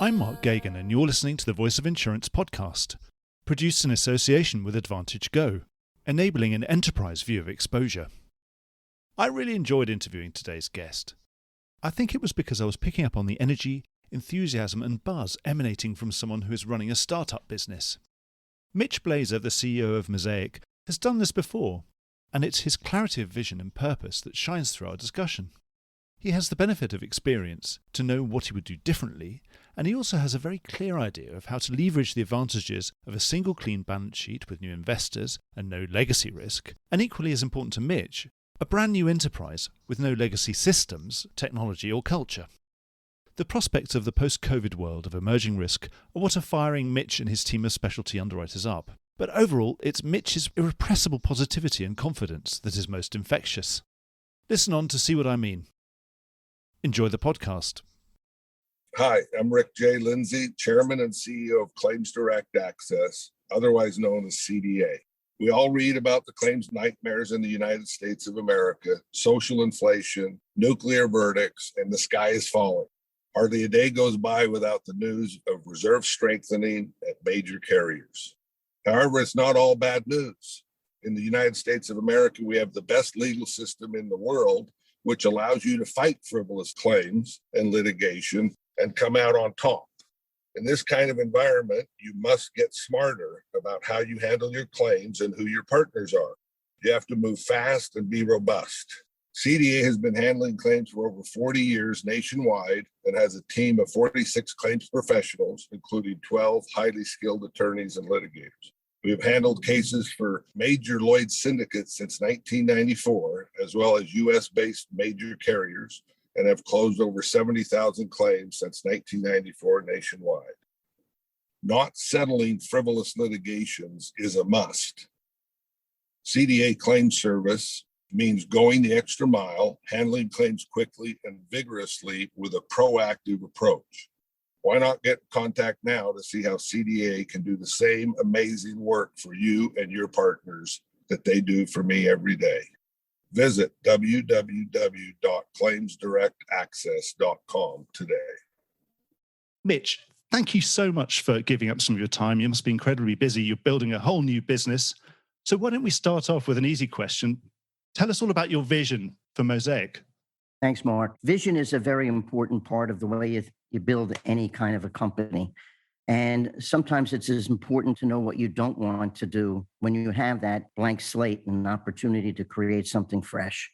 I'm Mark Gagan, and you're listening to the Voice of Insurance podcast, produced in association with Advantage Go, enabling an enterprise view of exposure. I really enjoyed interviewing today's guest. I think it was because I was picking up on the energy, enthusiasm and buzz emanating from someone who is running a startup business. Mitch Blaser, the CEO of Mosaic, has done this before, and it's his clarity of vision and purpose that shines through our discussion. He has the benefit of experience to know what he would do differently, and he also has a very clear idea of how to leverage the advantages of a single clean balance sheet with new investors and no legacy risk, and equally as important to Mitch, a brand new enterprise with no legacy systems, technology or culture. The prospects of the post-COVID world of emerging risk are what are firing Mitch and his team of specialty underwriters up. But overall, it's Mitch's irrepressible positivity and confidence that is most infectious. Listen on to see what I mean. Enjoy the podcast. Hi, I'm Rick J. Lindsay, Chairman and CEO of Claims Direct Access, otherwise known as CDA. We all read about the claims nightmares in the United States of America, social inflation, nuclear verdicts, and the sky is falling. Hardly a day goes by without the news of reserve strengthening at major carriers. However, it's not all bad news. In the United States of America, we have the best legal system in the world, which allows you to fight frivolous claims and litigation and come out on top. In this kind of environment, you must get smarter about how you handle your claims and who your partners are. You have to move fast and be robust. CDA has been handling claims for over 40 years nationwide and has a team of 46 claims professionals, including 12 highly skilled attorneys and litigators. We have handled cases for major Lloyd's syndicates since 1994, as well as U.S.-based major carriers, and have closed over 70,000 claims since 1994 nationwide. Not settling frivolous litigations is a must. CDA Claims Service means going the extra mile, handling claims quickly and vigorously with a proactive approach. Why not get in contact now to see how CDA can do the same amazing work for you and your partners that they do for me every day? Visit www.claimsdirectaccess.com today. Mitch, thank you so much for giving up some of your time. You must be incredibly busy. You're building a whole new business. So why don't we start off with an easy question? Tell us all about your vision for Mosaic. Thanks, Mark. Vision is a very important part of the way you build any kind of a company. And sometimes it's as important to know what you don't want to do when you have that blank slate and an opportunity to create something fresh.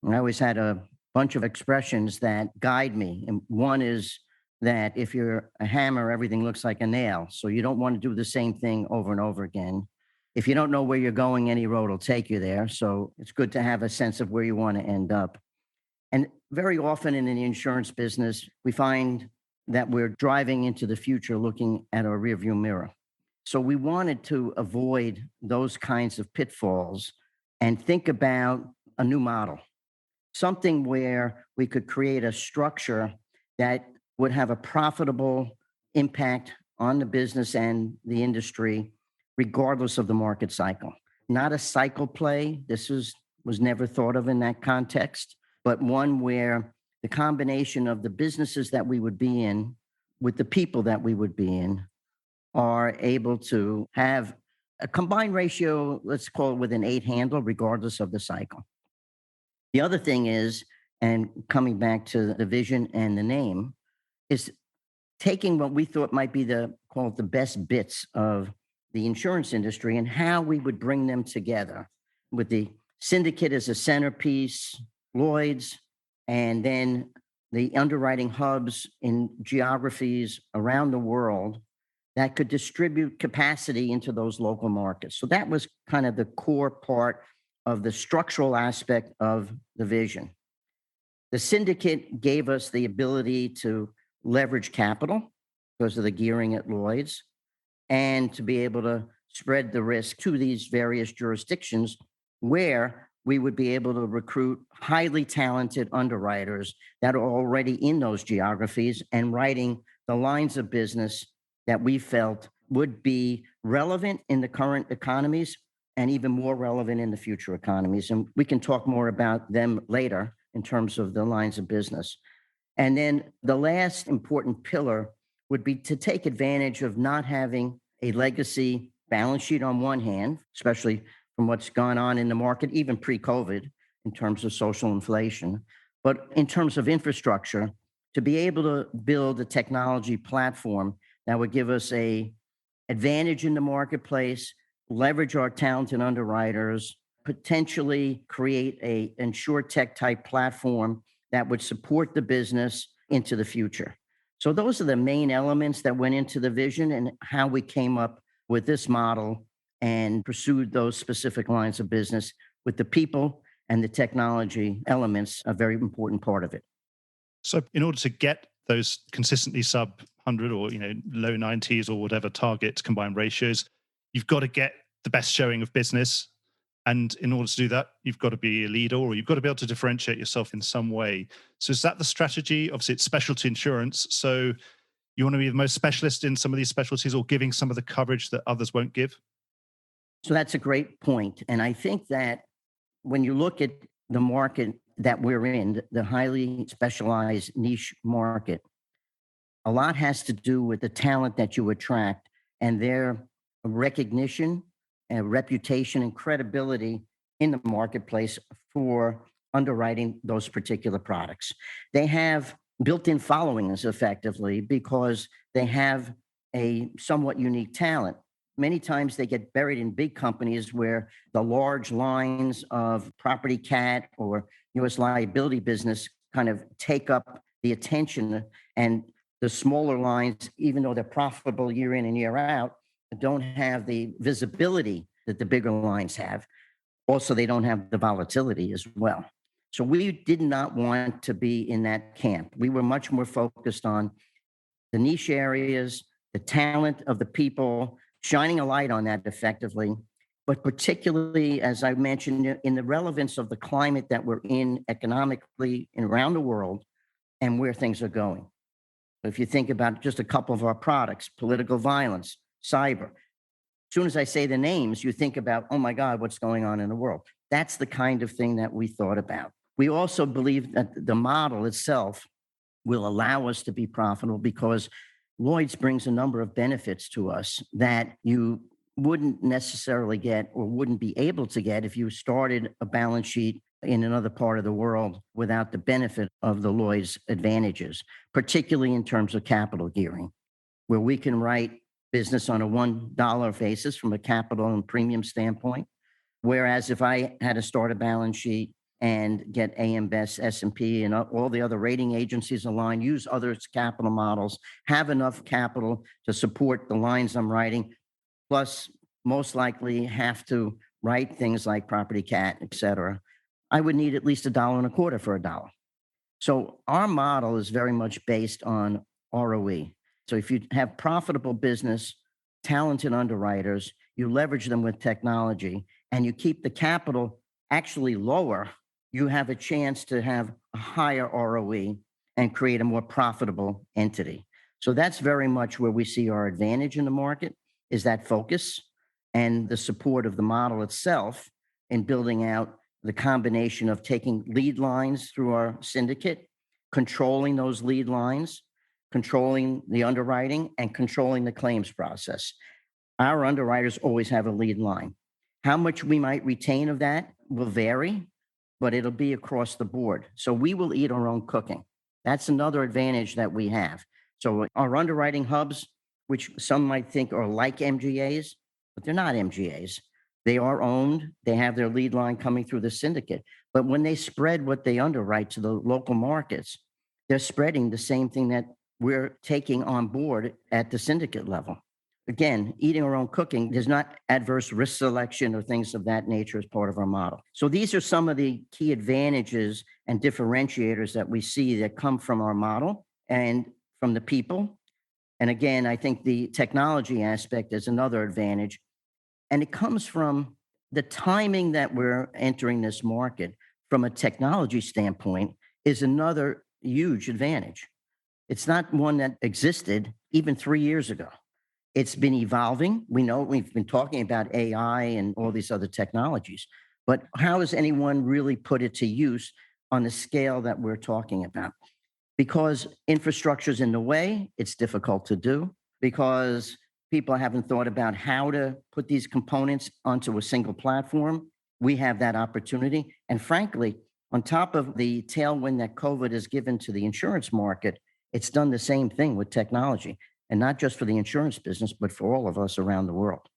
And I always had a bunch of expressions that guide me. And one is that if you're a hammer, everything looks like a nail. So you don't want to do the same thing over and over again. If you don't know where you're going, any road will take you there. So it's good to have a sense of where you want to end up. And very often in the insurance business, we find that we're driving into the future looking at our rearview mirror. So we wanted to avoid those kinds of pitfalls and think about a new model, something where we could create a structure that would have a profitable impact on the business and the industry, regardless of the market cycle. Not a cycle play. This was never thought of in that context, but one where the combination of the businesses that we would be in with the people that we would be in are able to have a combined ratio, let's call it with an 8 handle, regardless of the cycle. The other thing is, and coming back to the vision and the name, is taking what we thought might be the best bits of the insurance industry and how we would bring them together with the syndicate as a centerpiece, Lloyd's, and then the underwriting hubs in geographies around the world that could distribute capacity into those local markets. So that was kind of the core part of the structural aspect of the vision. The syndicate gave us the ability to leverage capital because of the gearing at Lloyd's and to be able to spread the risk to these various jurisdictions where we would be able to recruit highly talented underwriters that are already in those geographies and writing the lines of business that we felt would be relevant in the current economies and even more relevant in the future economies. And we can talk more about them later in terms of the lines of business. And then the last important pillar would be to take advantage of not having a legacy balance sheet on one hand, especially from what's gone on in the market, even pre-COVID, in terms of social inflation, but in terms of infrastructure, to be able to build a technology platform that would give us a advantage in the marketplace, leverage our talented underwriters, potentially create a insurtech type platform that would support the business into the future. So those are the main elements that went into the vision and how we came up with this model and pursued those specific lines of business with the people and the technology elements, a very important part of it. So in order to get those consistently sub 100 or low 90s or whatever target combined ratios, you've got to get the best showing of business. And in order to do that, you've got to be a leader, or you've got to be able to differentiate yourself in some way. So is that the strategy? Obviously, it's specialty insurance. So you want to be the most specialist in some of these specialties, or giving some of the coverage that others won't give? So that's a great point. And I think that when you look at the market that we're in, the highly specialized niche market, a lot has to do with the talent that you attract and their recognition and reputation and credibility in the marketplace for underwriting those particular products. They have built-in followings effectively because they have a somewhat unique talent. Many times they get buried in big companies where the large lines of property cat or US liability business kind of take up the attention, and the smaller lines, even though they're profitable year in and year out, don't have the visibility that the bigger lines have. Also, they don't have the volatility as well. So we did not want to be in that camp. We were much more focused on the niche areas, the talent of the people, shining a light on that effectively, but particularly, as I mentioned, in the relevance of the climate that we're in economically and around the world and where things are going. If you think about just a couple of our products, political violence, cyber, as soon as I say the names, you think about, oh my God, what's going on in the world? That's the kind of thing that we thought about. We also believe that the model itself will allow us to be profitable because Lloyd's brings a number of benefits to us that you wouldn't necessarily get or wouldn't be able to get if you started a balance sheet in another part of the world without the benefit of the Lloyd's advantages, particularly in terms of capital gearing, where we can write business on a $1 basis from a capital and premium standpoint. Whereas if I had to start a balance sheet and get AM Best, S&P, and all the other rating agencies aligned, use other capital models, have enough capital to support the lines I'm writing, plus most likely have to write things like property cat, et cetera, I would need at least $1.25 for a dollar. So our model is very much based on ROE. So if you have profitable business, talented underwriters, you leverage them with technology, and you keep the capital actually lower, you have a chance to have a higher ROE and create a more profitable entity. So that's very much where we see our advantage in the market, is that focus and the support of the model itself in building out the combination of taking lead lines through our syndicate, controlling those lead lines, controlling the underwriting, and controlling the claims process. Our underwriters always have a lead line. How much we might retain of that will vary, but it'll be across the board. So we will eat our own cooking. That's another advantage that we have. So our underwriting hubs, which some might think are like MGAs, but they're not MGAs. They are owned. They have their lead line coming through the syndicate. But when they spread what they underwrite to the local markets, they're spreading the same thing that we're taking on board at the syndicate level. Again, eating our own cooking, there's not adverse risk selection or things of that nature as part of our model. So these are some of the key advantages and differentiators that we see that come from our model and from the people. And again, I think the technology aspect is another advantage. And it comes from the timing that we're entering this market from a technology standpoint is another huge advantage. It's not one that existed even 3 years ago. It's been evolving. We know we've been talking about AI and all these other technologies, but how has anyone really put it to use on the scale that we're talking about? Because infrastructure's in the way, it's difficult to do. Because people haven't thought about how to put these components onto a single platform, we have that opportunity. And frankly, on top of the tailwind that COVID has given to the insurance market, it's done the same thing with technology, and not just for the insurance business, but for all of us around the world.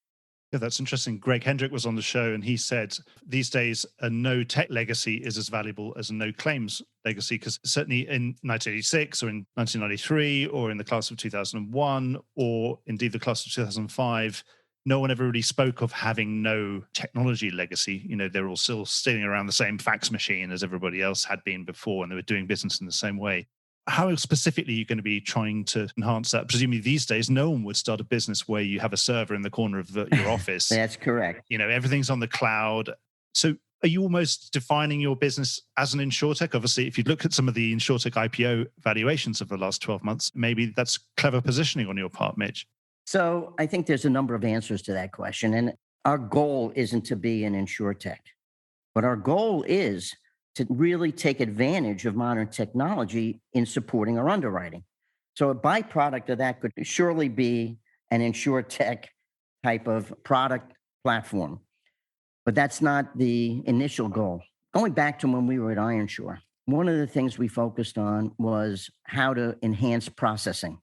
Yeah, that's interesting. Greg Hendrick was on the show and he said these days a no tech legacy is as valuable as a no claims legacy, because certainly in 1986 or in 1993 or in the class of 2001 or indeed the class of 2005, no one ever really spoke of having no technology legacy. You know, they're all still sitting around the same fax machine as everybody else had been before, and they were doing business in the same way. How specifically are you going to be trying to enhance that? Presumably these days, no one would start a business where you have a server in the corner of your office. That's correct. You know, everything's on the cloud. So are you almost defining your business as an insurtech? Obviously, if you look at some of the insurtech IPO valuations of the last 12 months, maybe that's clever positioning on your part, Mitch. So I think there's a number of answers to that question. And our goal isn't to be an insurtech, but our goal is to really take advantage of modern technology in supporting our underwriting. So a byproduct of that could surely be an insurtech type of product platform, but that's not the initial goal. Going back to when we were at Ironshore, one of the things we focused on was how to enhance processing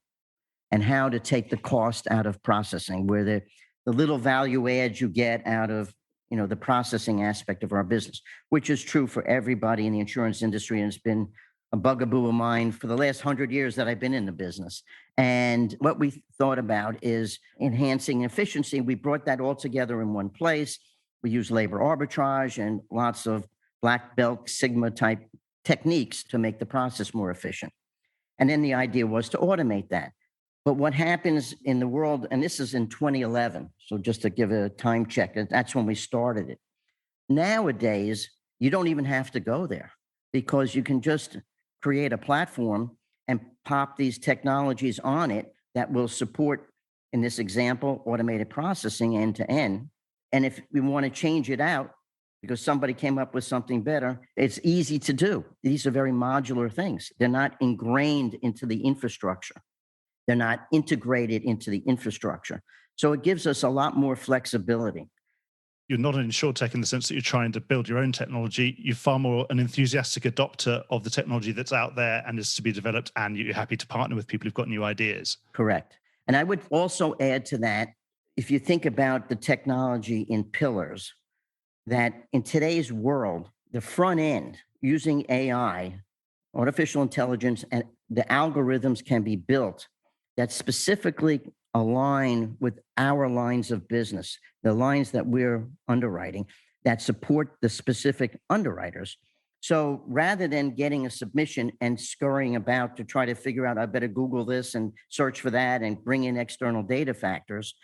and how to take the cost out of processing, where the little value adds you get out of the processing aspect of our business, which is true for everybody in the insurance industry. And it's been a bugaboo of mine for the last 100 years that I've been in the business. And what we thought about is enhancing efficiency. We brought that all together in one place. We use labor arbitrage and lots of black belt Sigma type techniques to make the process more efficient. And then the idea was to automate that. But what happens in the world, and this is in 2011, so just to give a time check, that's when we started it. Nowadays, you don't even have to go there because you can just create a platform and pop these technologies on it that will support, in this example, automated processing end to end. And if we want to change it out because somebody came up with something better, it's easy to do. These are very modular things. They're not ingrained into the infrastructure. They're not integrated into the infrastructure. So it gives us a lot more flexibility. You're not an insurtech in the sense that you're trying to build your own technology. You're far more an enthusiastic adopter of the technology that's out there and is to be developed, and you're happy to partner with people who've got new ideas. Correct. And I would also add to that, if you think about the technology in pillars, that in today's world, the front end using AI, artificial intelligence, and the algorithms can be built that specifically align with our lines of business, the lines that we're underwriting, that support the specific underwriters. So rather than getting a submission and scurrying about to try to figure out, I better Google this and search for that and bring in external data factors,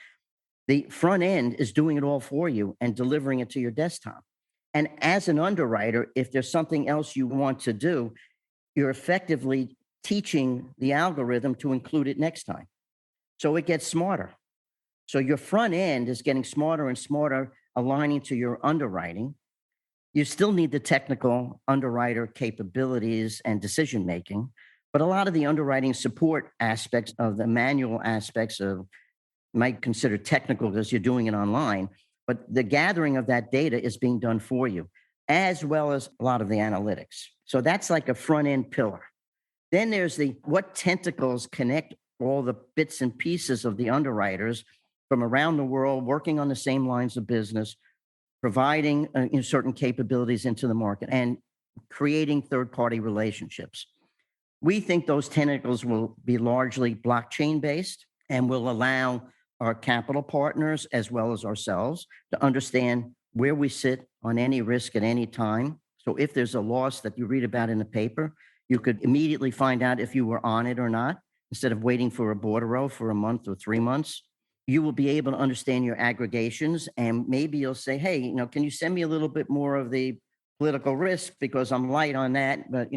the front end is doing it all for you and delivering it to your desktop. And as an underwriter, if there's something else you want to do, you're effectively teaching the algorithm to include it next time. So it gets smarter. So your front end is getting smarter and smarter, aligning to your underwriting. You still need the technical underwriter capabilities and decision making, but a lot of the underwriting support aspects of the manual aspects of might consider technical because you're doing it online, but the gathering of that data is being done for you, as well as a lot of the analytics. So that's like a front end pillar. Then there's what tentacles connect all the bits and pieces of the underwriters from around the world, working on the same lines of business, providing certain capabilities into the market and creating third-party relationships. We think those tentacles will be largely blockchain based and will allow our capital partners as well as ourselves to understand where we sit on any risk at any time. So if there's a loss that you read about in the paper, you could immediately find out if you were on it or not, instead of waiting for a bordereau for a month or 3 months. You will be able to understand your aggregations, and maybe you'll say, hey, can you send me a little bit more of the political risk because I'm light on that, but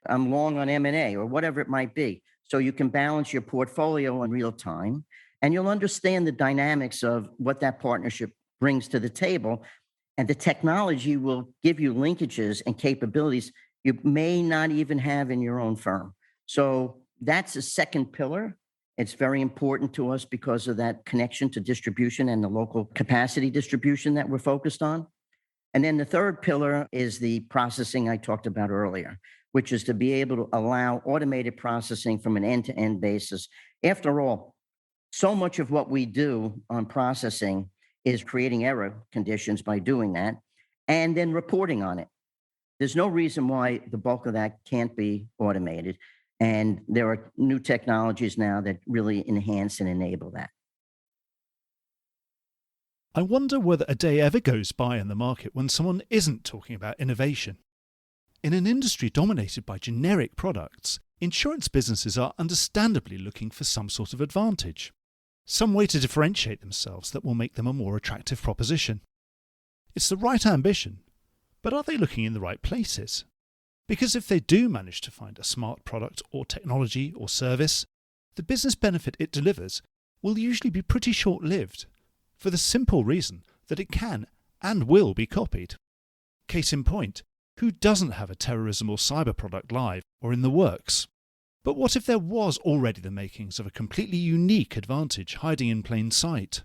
I'm long on M&A or whatever it might be. So you can balance your portfolio in real time, and you'll understand the dynamics of what that partnership brings to the table. And the technology will give you linkages and capabilities you may not even have in your own firm. So that's a second pillar. It's very important to us because of that connection to distribution and the local capacity distribution that we're focused on. And then the third pillar is the processing I talked about earlier, which is to be able to allow automated processing from an end-to-end basis. After all, so much of what we do on processing is creating error conditions by doing that and then reporting on it. There's no reason why the bulk of that can't be automated. And there are new technologies now that really enhance and enable that. I wonder whether a day ever goes by in the market when someone isn't talking about innovation. In an industry dominated by generic products, insurance businesses are understandably looking for some sort of advantage, some way to differentiate themselves that will make them a more attractive proposition. It's the right ambition, but are they looking in the right places? Because if they do manage to find a smart product or technology or service, the business benefit it delivers will usually be pretty short-lived, for the simple reason that it can and will be copied. Case in point, who doesn't have a terrorism or cyber product live or in the works? But what if there was already the makings of a completely unique advantage hiding in plain sight?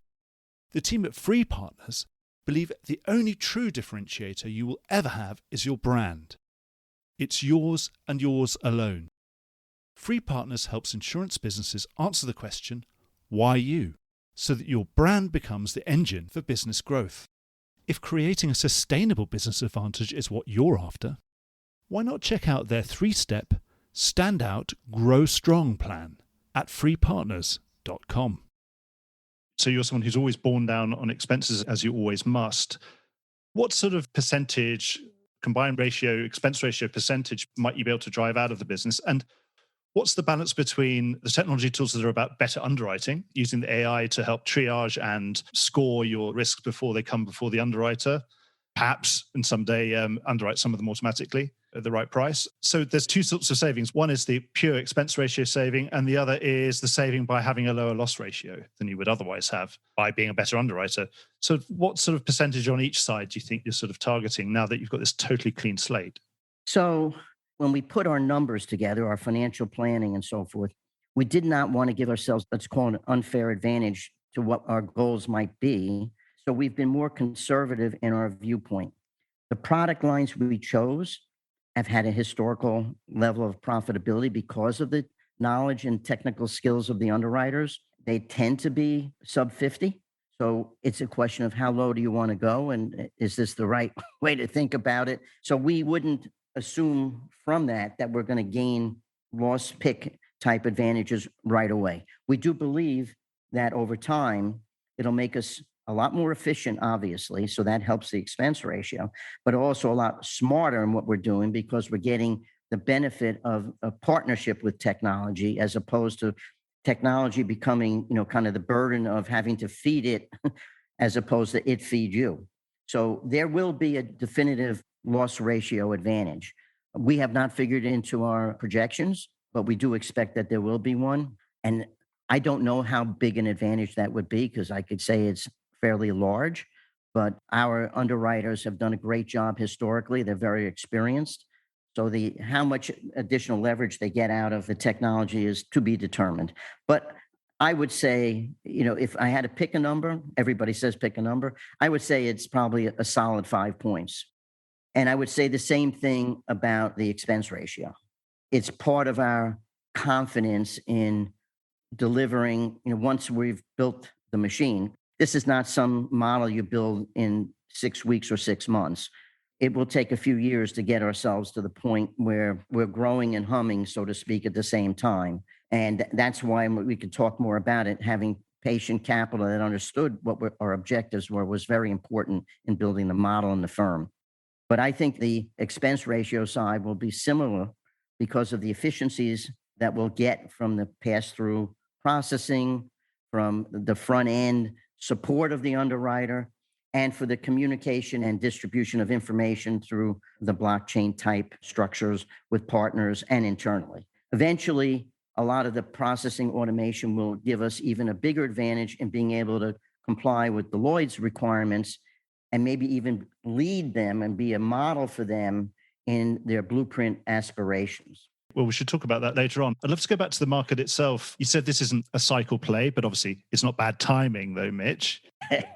The team at Free Partners believe the only true differentiator you will ever have is your brand. It's yours and yours alone. Free Partners helps insurance businesses answer the question, why you? So that your brand becomes the engine for business growth. If creating a sustainable business advantage is what you're after, why not check out their 3-step Stand Out, Grow Strong plan at freepartners.com. So you're someone who's always borne down on expenses, as you always must. What sort of percentage, combined ratio, expense ratio percentage might you be able to drive out of the business? And what's the balance between the technology tools that are about better underwriting, using the AI to help triage and score your risks before they come before the underwriter, perhaps, and someday underwrite some of them automatically at the right price? So there's two sorts of savings. One is the pure expense ratio saving, and the other is the saving by having a lower loss ratio than you would otherwise have by being a better underwriter. So what sort of percentage on each side do you think you're sort of targeting now that you've got this totally clean slate? So when we put our numbers together, our financial planning and so forth, we did not want to give ourselves, let's call it an unfair advantage to what our goals might be. So we've been more conservative in our viewpoint. The product lines we chose have had a historical level of profitability because of the knowledge and technical skills of the underwriters. They tend to be sub 50. So it's a question of how low do you want to go? And is this the right way to think about it? So we wouldn't assume from that we're going to gain loss pick type advantages right away. We do believe that over time, it'll make us a lot more efficient, obviously. So that helps the expense ratio, but also a lot smarter in what we're doing because we're getting the benefit of a partnership with technology as opposed to technology becoming, kind of the burden of having to feed it as opposed to it feed you. So there will be a definitive loss ratio advantage. We have not figured it into our projections, but we do expect that there will be one. And I don't know how big an advantage that would be because I could say it's fairly large, but our underwriters have done a great job historically. They're very experienced. So how much additional leverage they get out of the technology is to be determined. But I would say, if I had to pick a number, everybody says pick a number. I would say it's probably a solid 5 points. And I would say the same thing about the expense ratio. It's part of our confidence in delivering, once we've built the machine. This is not some model you build in 6 weeks or 6 months. It will take a few years to get ourselves to the point where we're growing and humming, so to speak, at the same time. And that's why we could talk more about it. Having patient capital that understood what our objectives were was very important in building the model and the firm. But I think the expense ratio side will be similar because of the efficiencies that we'll get from the pass-through processing, from the front end support of the underwriter, and for the communication and distribution of information through the blockchain type structures with partners and internally. Eventually, a lot of the processing automation will give us even a bigger advantage in being able to comply with Deloitte's requirements and maybe even lead them and be a model for them in their blueprint aspirations. Well, we should talk about that later on. I'd love to go back to the market itself. You said this isn't a cycle play, but obviously it's not bad timing though, Mitch.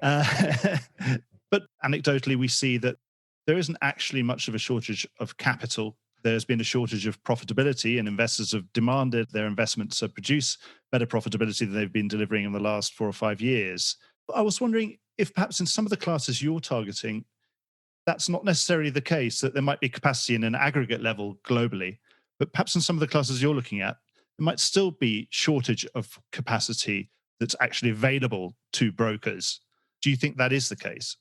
But anecdotally, we see that there isn't actually much of a shortage of capital. There's been a shortage of profitability, and investors have demanded their investments to produce better profitability than they've been delivering in the last 4 or 5 years. I was wondering if perhaps in some of the classes you're targeting, that's not necessarily the case, that there might be capacity in an aggregate level globally, but perhaps in some of the classes you're looking at, there might still be shortage of capacity that's actually available to brokers. Do you think that is the case?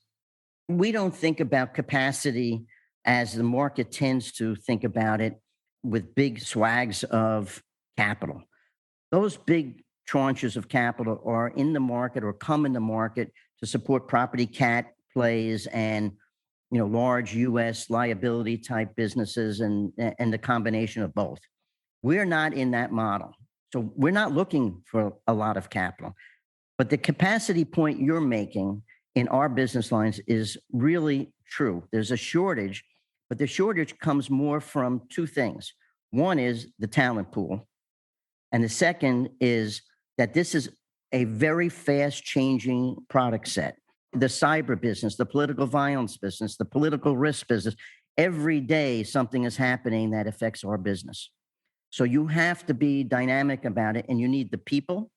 We don't think about capacity as the market tends to think about it, with big swags of capital. Those big tranches of capital are in the market or come in the market to support property cat plays and large U.S. liability type businesses and the combination of both. We're not in that model. So we're not looking for a lot of capital. But the capacity point you're making in our business lines is really true. There's a shortage, but the shortage comes more from two things. One is the talent pool. And the second is that this is a very fast changing product set. The cyber business, the political violence business, the political risk business, every day something is happening that affects our business. So you have to be dynamic about it, and you need the people.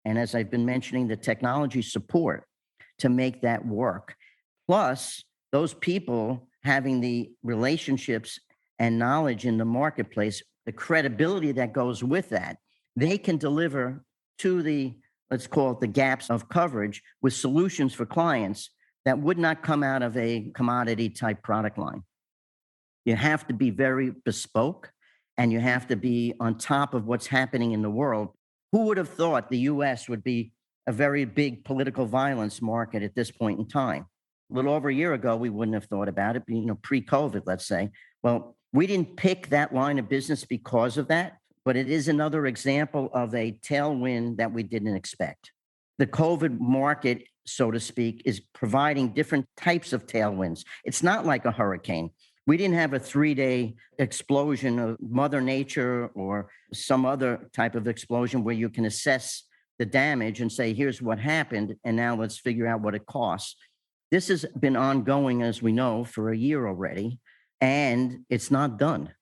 And as I've been mentioning, the technology support to make that work. Plus, those people having the relationships and knowledge in the marketplace, the credibility that goes with that, they can deliver to the, let's call it the gaps of coverage, with solutions for clients that would not come out of a commodity type product line. You have to be very bespoke, and you have to be on top of what's happening in the world. Who would have thought the US would be a very big political violence market at this point in time? A little over a year ago, we wouldn't have thought about it, pre-COVID, let's say. Well, we didn't pick that line of business because of that, but it is another example of a tailwind that we didn't expect. The COVID market, so to speak, is providing different types of tailwinds. It's not like a hurricane. We didn't have a 3-day explosion of Mother Nature or some other type of explosion where you can assess the damage and say, here's what happened, and now let's figure out what it costs. This has been ongoing, as we know, for a year already, and it's not done.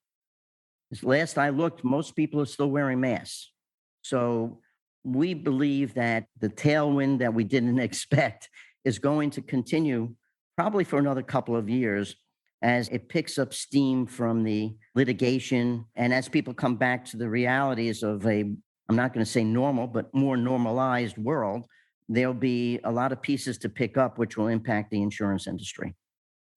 Last I looked, most people are still wearing masks. So we believe that the tailwind that we didn't expect is going to continue probably for another couple of years as it picks up steam from the litigation and as people come back to the realities of I'm not going to say normal, but more normalized world. There'll be a lot of pieces to pick up, which will impact the insurance industry.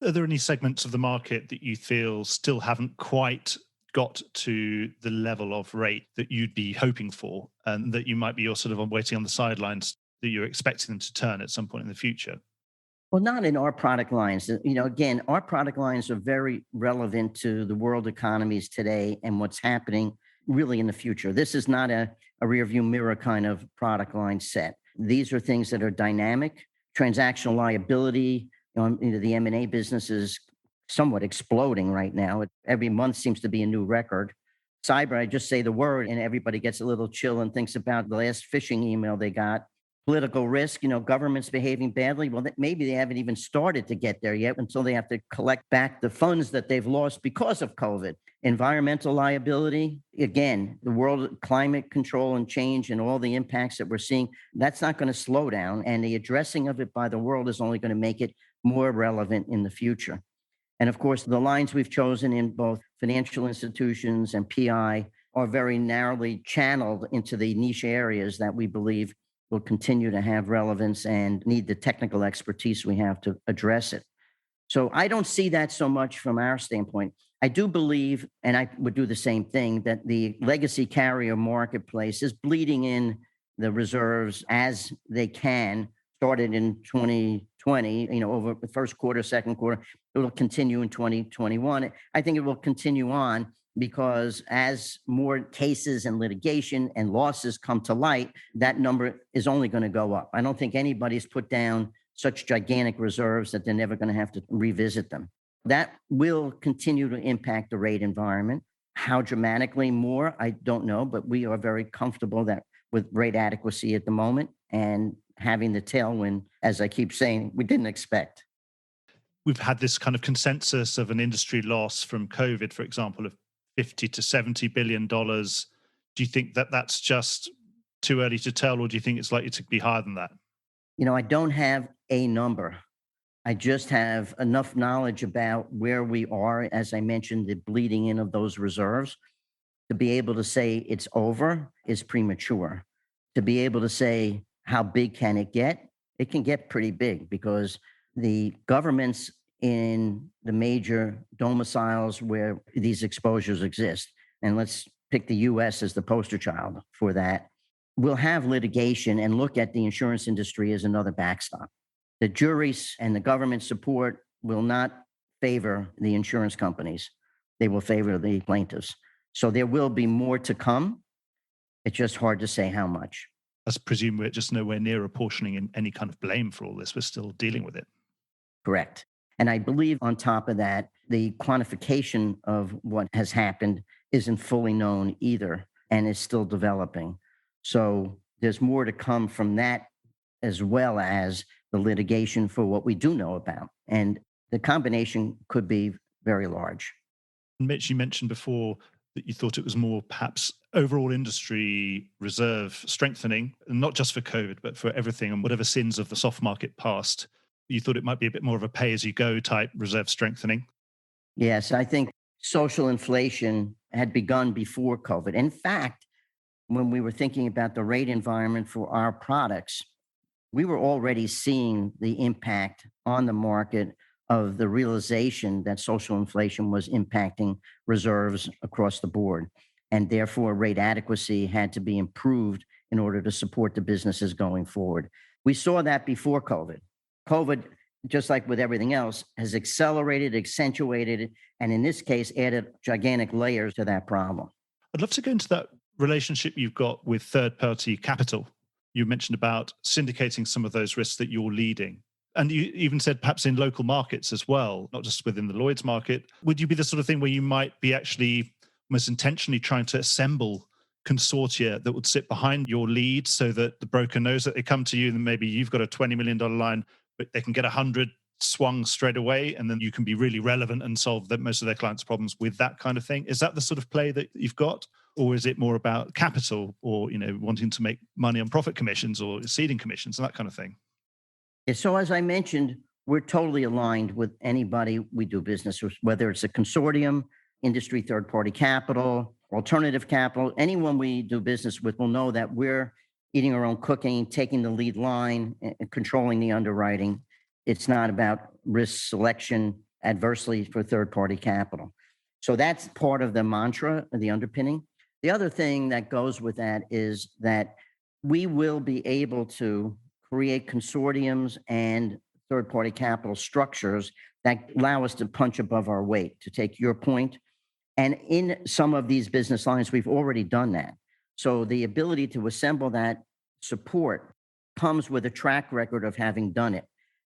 Are there any segments of the market that you feel still haven't quite got to the level of rate that you'd be hoping for, and that you might be sort of waiting on the sidelines, that you're expecting them to turn at some point in the future? Well, not in our product lines. Again, our product lines are very relevant to the world economies today and what's happening really in the future. This is not a rearview mirror kind of product line set. These are things that are dynamic. Transactional liability, the M&A business is somewhat exploding right now. Every month seems to be a new record. Cyber, I just say the word and everybody gets a little chill and thinks about the last phishing email they got. Political risk, governments behaving badly. Well, maybe they haven't even started to get there yet until they have to collect back the funds that they've lost because of COVID. Environmental liability, again, the world climate control and change and all the impacts that we're seeing, that's not going to slow down. And the addressing of it by the world is only going to make it more relevant in the future. And of course, the lines we've chosen in both financial institutions and PI are very narrowly channeled into the niche areas that we believe will continue to have relevance and need the technical expertise we have to address it. So I don't see that so much from our standpoint. I do believe, and I would do the same thing, that the legacy carrier marketplace is bleeding in the reserves as they can. Started in 2020, over the first quarter, second quarter, it will continue in 2021. I think it will continue on because as more cases and litigation and losses come to light, that number is only going to go up. I don't think anybody's put down such gigantic reserves that they're never going to have to revisit them. That will continue to impact the rate environment. How dramatically more, I don't know, but we are very comfortable that with rate adequacy at the moment and having the tailwind, as I keep saying, we didn't expect. We've had this kind of consensus of an industry loss from COVID, for example, of 50 to $70 billion. Do you think that that's just too early to tell, or do you think it's likely to be higher than that? I don't have a number. I just have enough knowledge about where we are, as I mentioned, the bleeding in of those reserves. To be able to say it's over is premature. To be able to say how big can it can get pretty big because the governments in the major domiciles where these exposures exist, and let's pick the US as the poster child for that, will have litigation and look at the insurance industry as another backstop. The juries and the government support will not favor the insurance companies. They will favor the plaintiffs. So there will be more to come. It's just hard to say how much. I presume we're just nowhere near apportioning in any kind of blame for all this. We're still dealing with it. Correct. And I believe on top of that, the quantification of what has happened isn't fully known either and is still developing. So there's more to come from that, as well as the litigation for what we do know about. And the combination could be very large. Mitch, you mentioned before that you thought it was more perhaps overall industry reserve strengthening, not just for COVID, but for everything and whatever sins of the soft market past. You thought it might be a bit more of a pay-as-you-go type reserve strengthening. Yes, I think social inflation had begun before COVID. In fact, when we were thinking about the rate environment for our products, we were already seeing the impact on the market of the realization that social inflation was impacting reserves across the board. And therefore, rate adequacy had to be improved in order to support the businesses going forward. We saw that before COVID. COVID, just like with everything else, has accelerated, accentuated, and in this case, added gigantic layers to that problem. I'd love to go into that relationship you've got with third-party capital. You mentioned about syndicating some of those risks that you're leading. And you even said perhaps in local markets as well, not just within the Lloyd's market. Would you be the sort of thing where you might be actually most intentionally trying to assemble consortia that would sit behind your lead so that the broker knows that they come to you and maybe you've got a $20 million line, but they can get 100 swung straight away and then you can be really relevant and solve most of their clients' problems with that kind of thing? Is that the sort of play that you've got? Or is it more about capital or, wanting to make money on profit commissions or ceding commissions and that kind of thing? So as I mentioned, we're totally aligned with anybody we do business with, whether it's a consortium, industry third-party capital, alternative capital. Anyone we do business with will know that we're eating our own cooking, taking the lead line, and controlling the underwriting. It's not about risk selection adversely for third-party capital. So that's part of the mantra, the underpinning. The other thing that goes with that is that we will be able to create consortiums and third-party capital structures that allow us to punch above our weight, to take your point. And in some of these business lines, we've already done that. So the ability to assemble that support comes with a track record of having done it.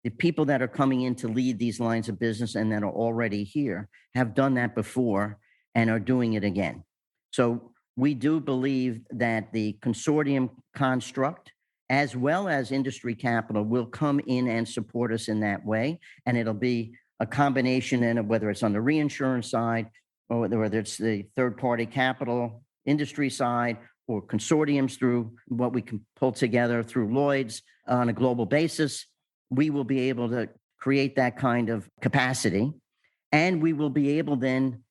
The people that are coming in to lead these lines of business and that are already here have done that before and are doing it again. So we do believe that the consortium construct, as well as industry capital, will come in and support us in that way. And it'll be a combination of whether it's on the reinsurance side or whether it's the third-party capital industry side or consortiums through what we can pull together through Lloyd's on a global basis. We will be able to create that kind of capacity, and we will be able then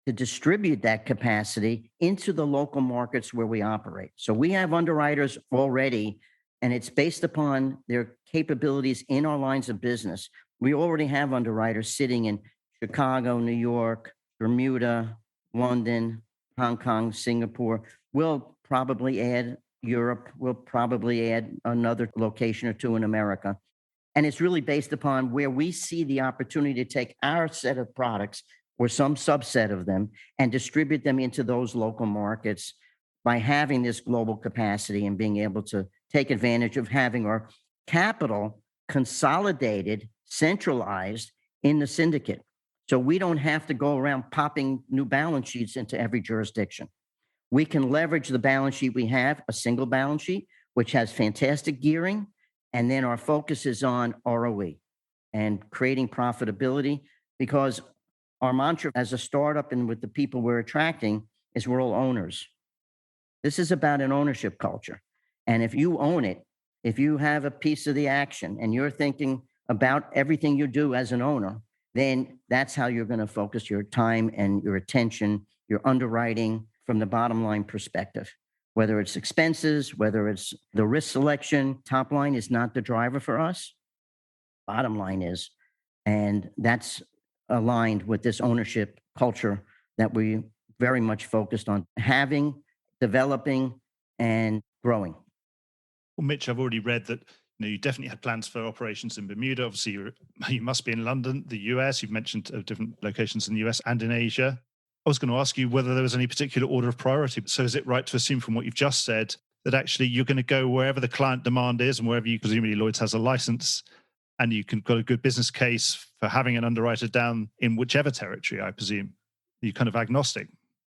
to distribute that capacity into the local markets where we operate. So we have underwriters already, and it's based upon their capabilities in our lines of business. We already have underwriters sitting in Chicago, New York, Bermuda, London, Hong Kong, Singapore. We'll probably add Europe. We'll probably add another location or two in America. And it's really based upon where we see the opportunity to take our set of products or some subset of them and distribute them into those local markets by having this global capacity and being able to take advantage of having our capital consolidated, centralized in the syndicate. So we don't have to go around popping new balance sheets into every jurisdiction. We can leverage the balance sheet we have, a single balance sheet, which has fantastic gearing. And then our focus is on ROE and creating profitability, because our mantra as a startup and with the people we're attracting is we're all owners. This is about an ownership culture. And if you own it, if you have a piece of the action and you're thinking about everything you do as an owner, then that's how you're going to focus your time and your attention, your underwriting from the bottom line perspective. Whether it's expenses, whether it's the risk selection, top line is not the driver for us. Bottom line is. And that's aligned with this ownership culture that we very much focused on having, developing, and growing. Well, Mitch, I've already read that you definitely had plans for operations in Bermuda. Obviously, you must be in London, the US. You've mentioned different locations in the US and in Asia. I was going to ask you whether there was any particular order of priority. So is it right to assume from what you've just said that actually you're going to go wherever the client demand is and wherever you, presumably Lloyd's has a license, and you can got a good business case for having an underwriter down in whichever territory, I presume? You're kind of agnostic.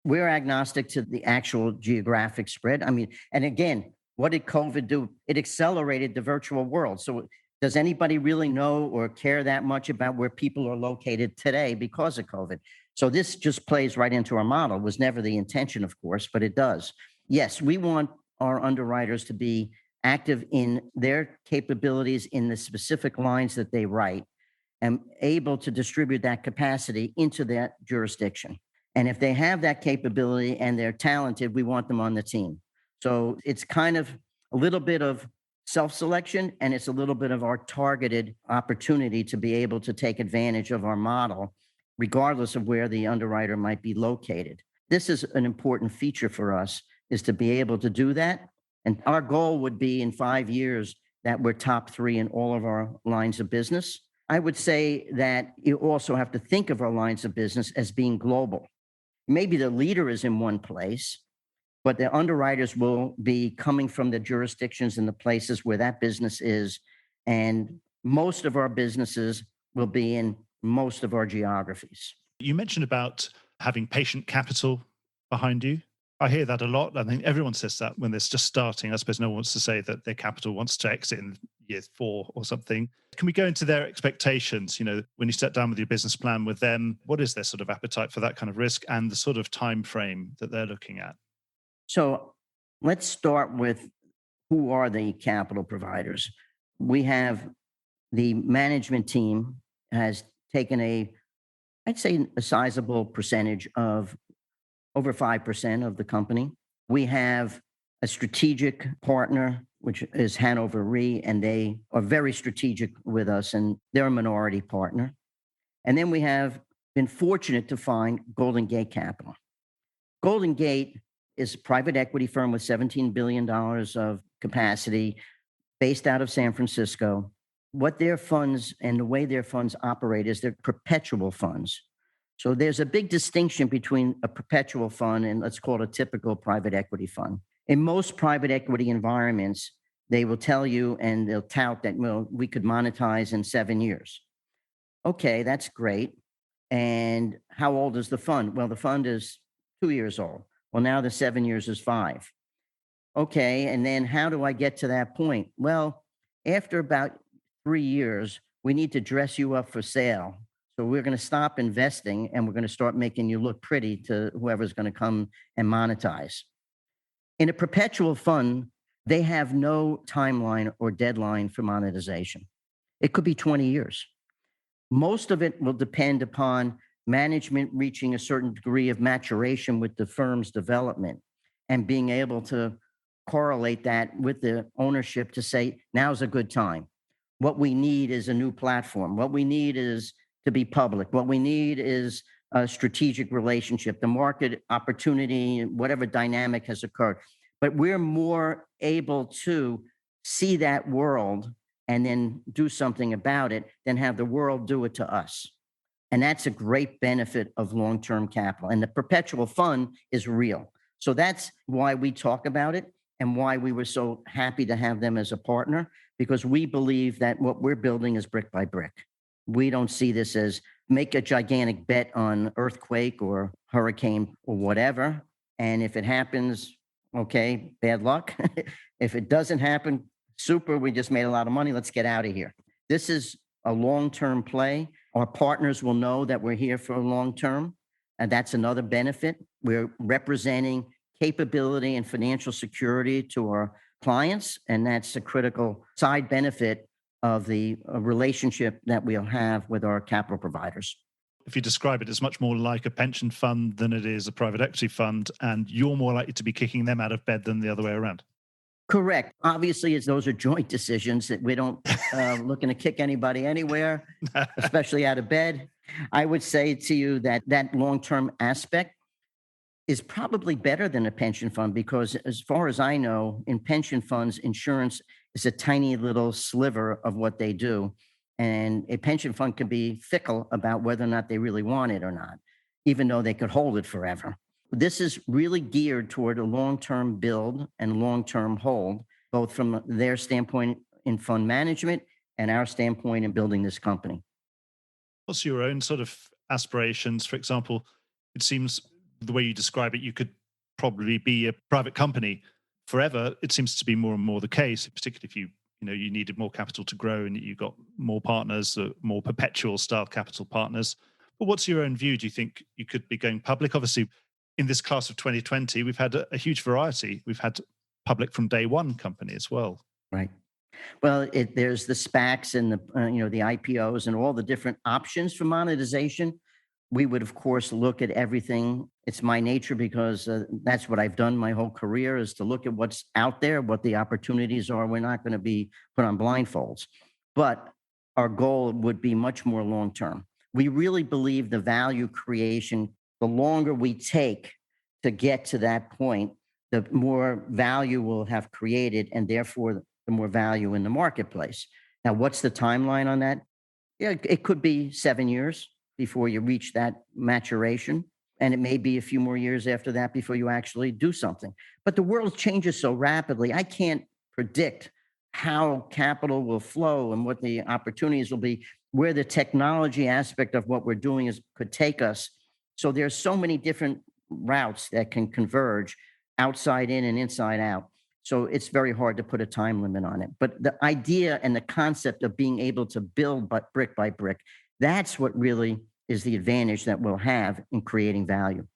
We're agnostic to the actual geographic spread. I mean, and again, what did COVID do? It accelerated the virtual world. So does anybody really know or care that much about where people are located today because of COVID? So this just plays right into our model. It was never the intention, of course, but it does. Yes, we want our underwriters to be active in their capabilities in the specific lines that they write and able to distribute that capacity into that jurisdiction. And if they have that capability and they're talented, we want them on the team. So it's kind of a little bit of self-selection, and it's a little bit of our targeted opportunity to be able to take advantage of our model, regardless of where the underwriter might be located. This is an important feature for us, is to be able to do that. And our goal would be in 5 years that we're top 3 in all of our lines of business. I would say that you also have to think of our lines of business as being global. Maybe the leader is in one place, but the underwriters will be coming from the jurisdictions and the places where that business is. And most of our businesses will be in most of our geographies. You mentioned about having patient capital behind you. I hear that a lot. I think everyone says that when they're just starting. I suppose no one wants to say that their capital wants to exit in year 4 or something. Can we go into their expectations? When you sit down with your business plan with them, what is their sort of appetite for that kind of risk and the sort of time frame that they're looking at? So let's start with who are the capital providers. We have the management team has taken I'd say a sizable percentage of over 5% of the company. We have a strategic partner, which is Hanover Re, and they are very strategic with us, and they're a minority partner. And then we have been fortunate to find Golden Gate Capital. Golden Gate is a private equity firm with $17 billion of capacity based out of San Francisco. What their funds and the way their funds operate is they're perpetual funds. So there's a big distinction between a perpetual fund and let's call it a typical private equity fund. In most private equity environments, they will tell you and they'll tout that, well, we could monetize in 7 years. Okay, that's great. And how old is the fund? Well, the fund is 2 years old. Well, now the 7 years is 5. Okay, and then how do I get to that point? Well, after about 3 years, we need to dress you up for sale. So we're going to stop investing and we're going to start making you look pretty to whoever's going to come and monetize. In a perpetual fund, they have no timeline or deadline for monetization. It could be 20 years. Most of it will depend upon management reaching a certain degree of maturation with the firm's development and being able to correlate that with the ownership to say, now's a good time. What we need is a new platform. What we need is to be public. What we need is a strategic relationship, the market opportunity, whatever dynamic has occurred. But we're more able to see that world and then do something about it than have the world do it to us. And that's a great benefit of long-term capital. And the perpetual fund is real. So that's why we talk about it and why we were so happy to have them as a partner, because we believe that what we're building is brick by brick. We don't see this as make a gigantic bet on earthquake or hurricane or whatever. And if it happens, okay, bad luck. If it doesn't happen, super, we just made a lot of money. Let's get out of here. This is a long-term play. Our partners will know that we're here for a long term. And that's another benefit. We're representing capability and financial security to our clients. And that's a critical side benefit of the relationship that we'll have with our capital providers. If you describe it, it's much more like a pension fund than it is a private equity fund, and you're more likely to be kicking them out of bed than the other way around. Correct. Obviously, those are joint decisions that we don't looking to kick anybody anywhere, especially out of bed. I would say to you that that long-term aspect is probably better than a pension fund because as far as I know, in pension funds, insurance is a tiny little sliver of what they do. And a pension fund can be fickle about whether or not they really want it or not, even though they could hold it forever. This is really geared toward a long-term build and long-term hold, both from their standpoint in fund management and our standpoint in building this company. What's your own sort of aspirations? For example, it seems the way you describe it, you could probably be a private company forever. It seems to be more and more the case, particularly if you needed more capital to grow and you got more partners, more perpetual style capital partners. But what's your own view? Do you think you could be going public? Obviously, in this class of 2020, we've had a huge variety. We've had public from day one company as well. Right. Well, there's the SPACs and the IPOs and all the different options for monetization. We would, of course, look at everything. It's my nature because that's what I've done my whole career is to look at what's out there, what the opportunities are. We're not going to be put on blindfolds, but our goal would be much more long-term. We really believe the value creation, the longer we take to get to that point, the more value we'll have created and therefore the more value in the marketplace. Now, what's the timeline on that? Yeah, it could be 7 years before you reach that maturation. And it may be a few more years after that before you actually do something. But the world changes so rapidly. I can't predict how capital will flow and what the opportunities will be, where the technology aspect of what we're doing could take us. So there's so many different routes that can converge outside in and inside out. So it's very hard to put a time limit on it. But the idea and the concept of being able to build but brick by brick, that's what really is the advantage that we'll have in creating value.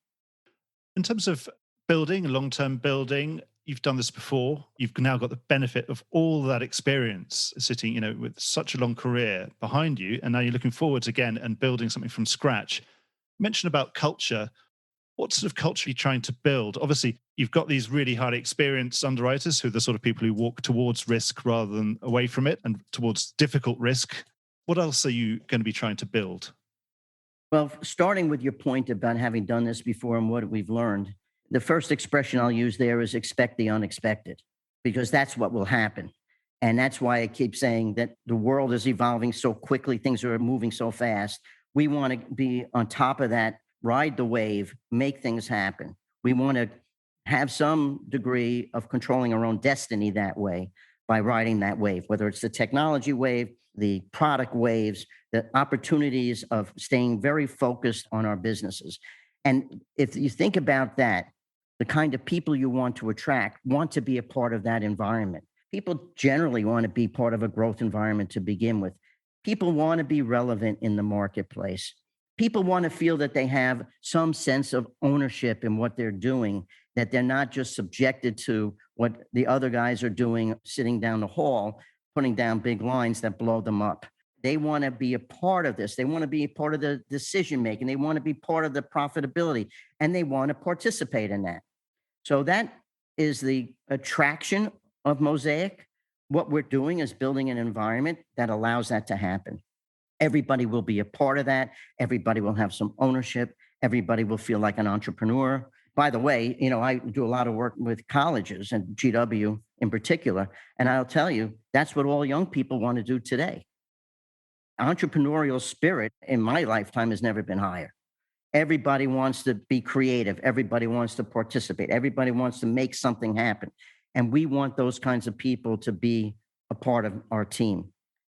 In terms of building, long-term building, you've done this before. You've now got the benefit of all that experience sitting, with such a long career behind you. And now you're looking forwards again and building something from scratch. You mentioned about culture. What sort of culture are you trying to build? Obviously, you've got these really highly experienced underwriters who are the sort of people who walk towards risk rather than away from it and towards difficult risk. What else are you going to be trying to build? Well, starting with your point about having done this before and what we've learned, the first expression I'll use there is expect the unexpected, because that's what will happen. And that's why I keep saying that the world is evolving so quickly, things are moving so fast. We want to be on top of that, ride the wave, make things happen. We want to have some degree of controlling our own destiny that way by riding that wave, whether it's the technology wave, the product waves, the opportunities of staying very focused on our businesses. And if you think about that, the kind of people you want to attract want to be a part of that environment. People generally want to be part of a growth environment to begin with. People want to be relevant in the marketplace. People want to feel that they have some sense of ownership in what they're doing, that they're not just subjected to what the other guys are doing, sitting down the hall, putting down big lines that blow them up. They want to be a part of this. They want to be a part of the decision making. They want to be part of the profitability, and they want to participate in that. So that is the attraction of Mosaic. What we're doing is building an environment that allows that to happen. Everybody will be a part of that. Everybody will have some ownership. Everybody will feel like an entrepreneur. By the way, I do a lot of work with colleges and GW in particular. And I'll tell you, that's what all young people want to do today. Entrepreneurial spirit in my lifetime has never been higher. Everybody wants to be creative. Everybody wants to participate. Everybody wants to make something happen. And we want those kinds of people to be a part of our team.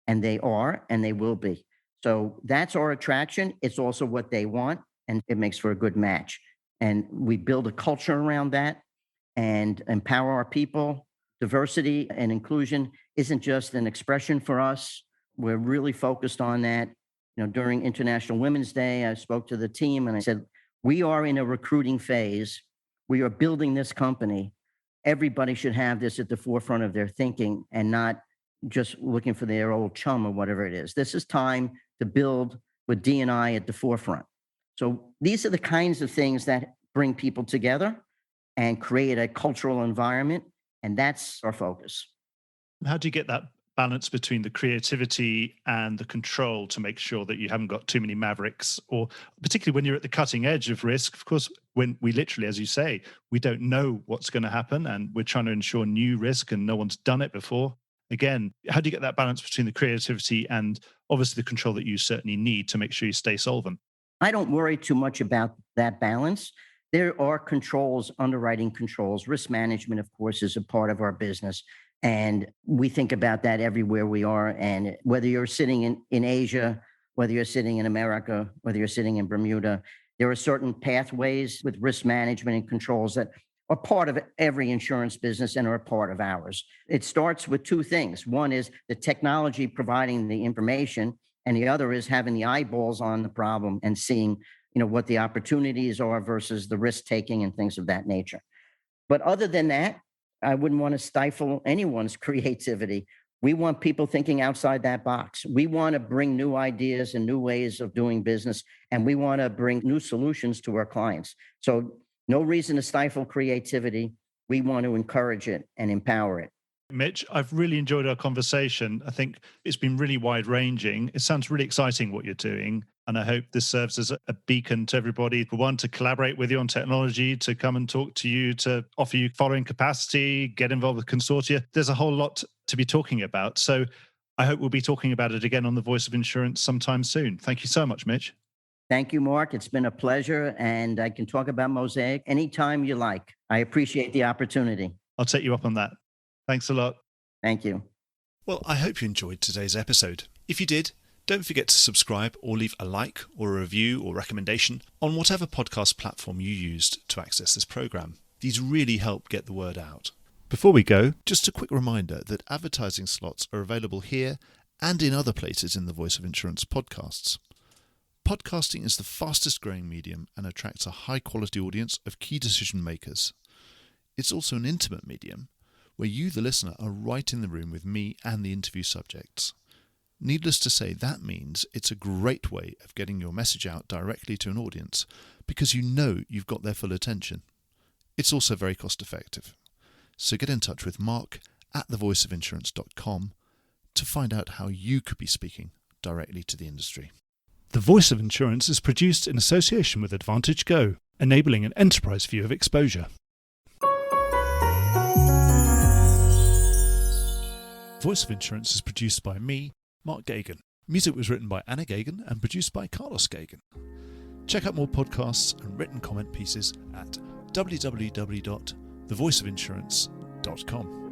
And they are, and they will be. So that's our attraction. It's also what they want, and it makes for a good match. And we build a culture around that and empower our people. Diversity and inclusion isn't just an expression for us. We're really focused on that. During International Women's Day, I spoke to the team and I said, we are in a recruiting phase. We are building this company. Everybody should have this at the forefront of their thinking and not just looking for their old chum or whatever it is. This is time to build with D&I at the forefront. So these are the kinds of things that bring people together and create a cultural environment. And that's our focus. How do you get that balance between the creativity and the control to make sure that you haven't got too many mavericks, or particularly when you're at the cutting edge of risk? Of course, when we literally, as you say, we don't know what's going to happen and we're trying to ensure new risk and no one's done it before. Again, how do you get that balance between the creativity and obviously the control that you certainly need to make sure you stay solvent? I don't worry too much about that balance. There are controls, underwriting controls. Risk management, of course, is a part of our business. And we think about that everywhere we are. And whether you're sitting in Asia, whether you're sitting in America, whether you're sitting in Bermuda, there are certain pathways with risk management and controls that are part of every insurance business and are a part of ours. It starts with two things. One is the technology providing the information, and the other is having the eyeballs on the problem and seeing what the opportunities are versus the risk taking and things of that nature. But other than that, I wouldn't want to stifle anyone's creativity. We want people thinking outside that box. We want to bring new ideas and new ways of doing business, and we want to bring new solutions to our clients. So no reason to stifle creativity. We want to encourage it and empower it. Mitch, I've really enjoyed our conversation. I think it's been really wide-ranging. It sounds really exciting what you're doing, and I hope this serves as a beacon to everybody. For one, to collaborate with you on technology, to come and talk to you, to offer you following capacity, get involved with consortia. There's a whole lot to be talking about. So I hope we'll be talking about it again on The Voice of Insurance sometime soon. Thank you so much, Mitch. Thank you, Mark. It's been a pleasure, and I can talk about Mosaic anytime you like. I appreciate the opportunity. I'll take you up on that. Thanks a lot. Thank you. Well, I hope you enjoyed today's episode. If you did, don't forget to subscribe or leave a like or a review or recommendation on whatever podcast platform you used to access this program. These really help get the word out. Before we go, just a quick reminder that advertising slots are available here and in other places in the Voice of Insurance podcasts. Podcasting is the fastest growing medium and attracts a high quality audience of key decision makers. It's also an intimate medium where you, the listener, are right in the room with me and the interview subjects. Needless to say, that means it's a great way of getting your message out directly to an audience because you know you've got their full attention. It's also very cost effective. So get in touch with Mark at thevoiceofinsurance.com to find out how you could be speaking directly to the industry. The Voice of Insurance is produced in association with Advantage Go, enabling an enterprise view of exposure. Voice of Insurance is produced by me, Mark Gagan. Music was written by Anna Gagan and produced by Carlos Gagan. Check out more podcasts and written comment pieces at www.thevoiceofinsurance.com.